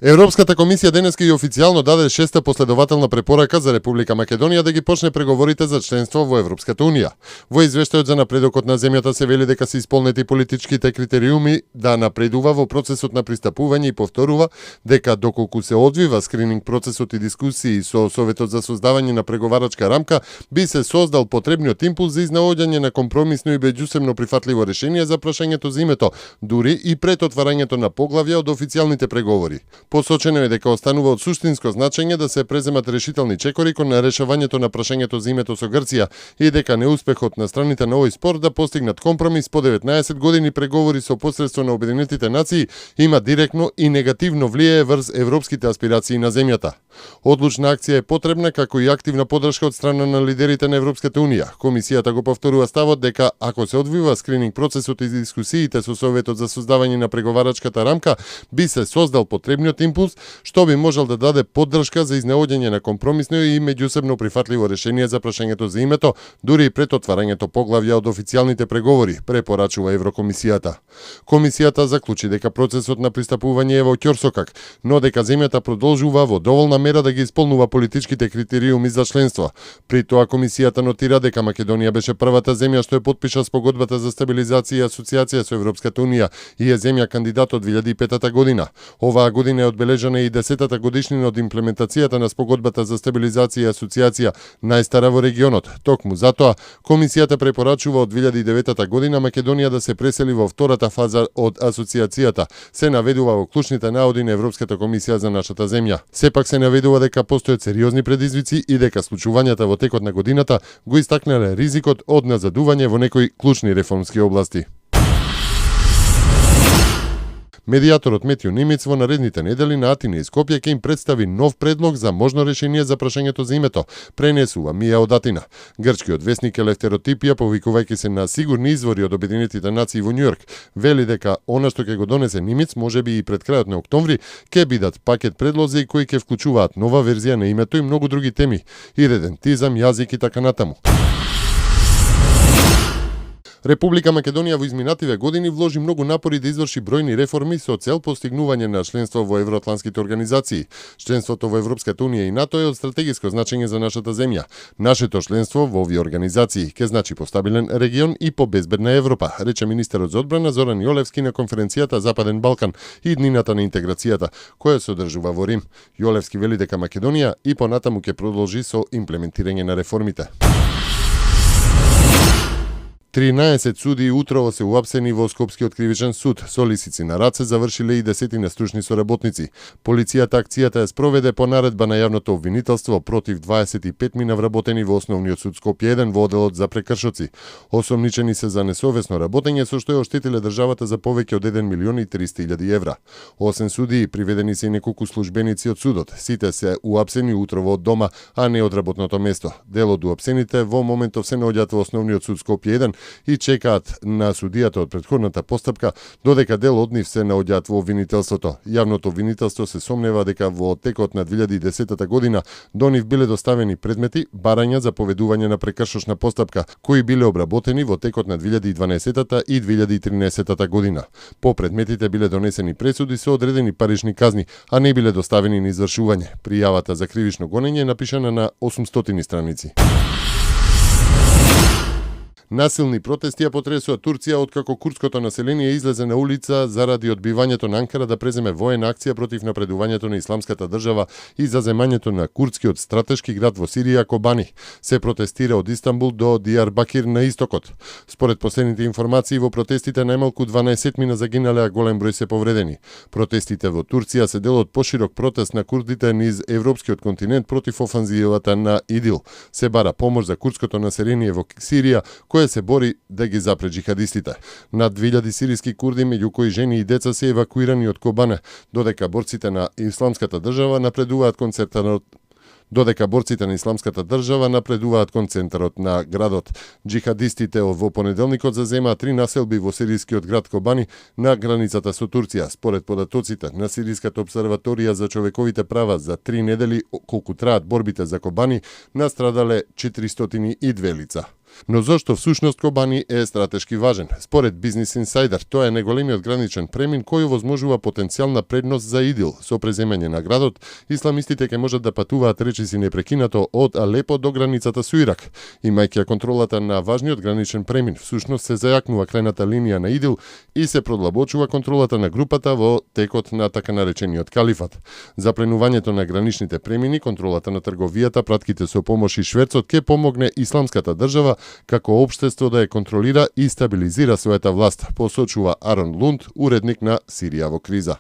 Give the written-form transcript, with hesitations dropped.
Европската комисија денеска и официјално даде шеста последователна препорака за Република Македонија да ги почне преговорите за членство во Европската унија. Во извештајот за напредокот на земјата се вели дека се исполнети политичките критериуми да напредува во процесот на пристапување и повторува дека доколку се одвива скрининг процесот и дискусии со Советот за создавање на преговарачка рамка, би се создал потребниот импулс за изнаоѓање на компромисно и меѓусебно прифатливо решение за прашањето за името, дури и пред отварањето на поглавја од официјалните преговори. Посочено е дека останува од суштинско значење да се преземат решителни чекори кон решавањето на прашањето за името со Грција и дека неуспехот на страните на овој спор да постигнат компромис по 19 години преговори со посредство на Обединетите нации има директно и негативно влијае врз европските аспирации на земјата. Одлучна акција е потребна, како и активна поддршка од страна на лидерите на Европската унија. Комисијата го повторува ставот дека ако се одвива скрининг процесот и дискусиите со Советот за создавање на преговарачката рамка, би се создал потребниот импулс, што би можел да даде поддршка за изнаоѓање на компромисно и меѓусебно прифатливо решение за прашањето за името, дури и пред отварањето поглавја од официјалните преговори, препорачува Еврокомисијата. Комисијата заклучи дека процесот на пристапување е во ќорсокак, но дека земјата продолжува во доволна мера да ги исполнува политичките критериуми за членство. При тоа комисијата нотира дека Македонија беше првата земја што ја потпиша спогодбата за стабилизација и асоциација со Европската унија и е земја кандидат од 2005 година. Оваа година е одбележана и 10-та годишнина од имплементацијата на спогодбата за стабилизација и асоциација, најстара во регионот. Токму затоа, комисијата препорачува од 2009 година Македонија да се пресели во втората фаза од асоциацијата. Се наведува во клучните наоди на Европската комисија за нашата земја. Сепак се наведува дека постојат сериозни предизвици и дека случувањата во текот на годината го истакнале ризикот од назадување во некои клучни реформски области. Медијаторот Метјо Нимиц во наредните недели на Атина и Скопје ќе им представи нов предлог за можно решение за прашањето за името, пренесува Мија од Атина. Грчкиот весник Елефтеротипија, повикувајќи се на сигурни извори од Обединетите нации во Њујорк, вели дека она што ќе го донесе Нимиц, можеби и пред крајот на октомври, ќе бидат пакет предлози кои ќе вклучуваат нова верзија на името и многу други теми, иредентизам, јазик и така натаму. Република Македонија во изминативе години вложи многу напори да изврши бројни реформи со цел постигнување на членство во евроатлантските организации. Членството во Европската унија и НАТО е од стратегиско значење за нашата земја. Нашето членство во овие организации ќе значи постабилен регион и побезбедна Европа, рече министерот за одбрана Зоран Јолевски на конференцијата Западен Балкан и днината на интеграцијата, која се одржува во Рим. Јолевски вели дека Македонија и понатаму ќе продолжи со имплементирање на реформите. 13 судии утрово се уапсени во Скопскиот кривичен суд. Со лисици на раце завршиле и десетина стручни соработници. Полицијата акцијата ја спроведе по наредба на јавното обвинителство против 25 мина вработени во Основниот суд Скопје 1 во оделот за прекршоци. Осомничени се за несовесно работење со што ја оштетиле државата за повеќе од 1 милион и 300 илјади евра. 8 судии, приведени се и неколку службеници од судот. Сите се уапсени утрово од дома, а не од работното место. Дел од уапсените во моментов се наоѓаат во Основниот суд Скопје 1 и чекаат на судијата од претходната постапка, додека дел од нив се наоѓаат во обвинителството. Јавното обвинителство се сомнева дека во текот на 2010 година до нив биле доставени предмети, барања за поведување на прекршочна постапка, кои биле обработени во текот на 2012 и 2013 година. По предметите биле донесени пресуди со одредени парични казни, а не биле доставени на извршување. Пријавата за кривично гонење е напишана на 800 страници. Насилни протести ја потресува Турција откако курдското население излезе на улица заради одбивањето на Анкара да преземе воена акција против напредувањето на исламската држава и заземањето на курдскиот стратешки град во Сирија Кобани. Се протестира од Истанбул до Дијарбакир на истокот. Според последните информации во протестите најмалку 12 мина загинале, а голем број се повредени. Протестите во Турција се дел од поширок протест на курдите низ европскиот континент против офанзивата на ИДИЛ. Се бара помош за курдското население во Сирија, кој се бори да ги запре джихадистите. Над 2000 сириски курди, меѓу кои жени и деца, се евакуирани од Кобане, додека борците на исламската држава напредуваат кон центарот на градот. Джихадистите во понеделникот заземаа 3 населби во сирискиот град Кобани на границата со Турција. Според податоците на Сириската обсерваторија за човековите права, за 3 недели колку траат борбите за Кобани, настрадале 402 лица. Но зошто всушност Кобани е стратешки важен? Според Бизнис Инсайдер, тоа е најголемиот граничен премин кој овозможува потенцијална предност за ИДИЛ. Со преземање на градот, исламистите ќе можат да патуваат речиси непрекинато од Алепо до границата со Ирак. Имајќи ја контролата на важниот граничен премин, всушност се зајакнува крајната линија на ИДИЛ и се продлабочува контролата на групата во текот на така наречениот калифат. Запленувањето на граничните премини, контролата на трговијата, пратките со помош и шверцот ќе помогне исламската држава како општество да ја контролира и стабилизира својата власт, посочува Арон Лунд, уредник на Сирија во криза.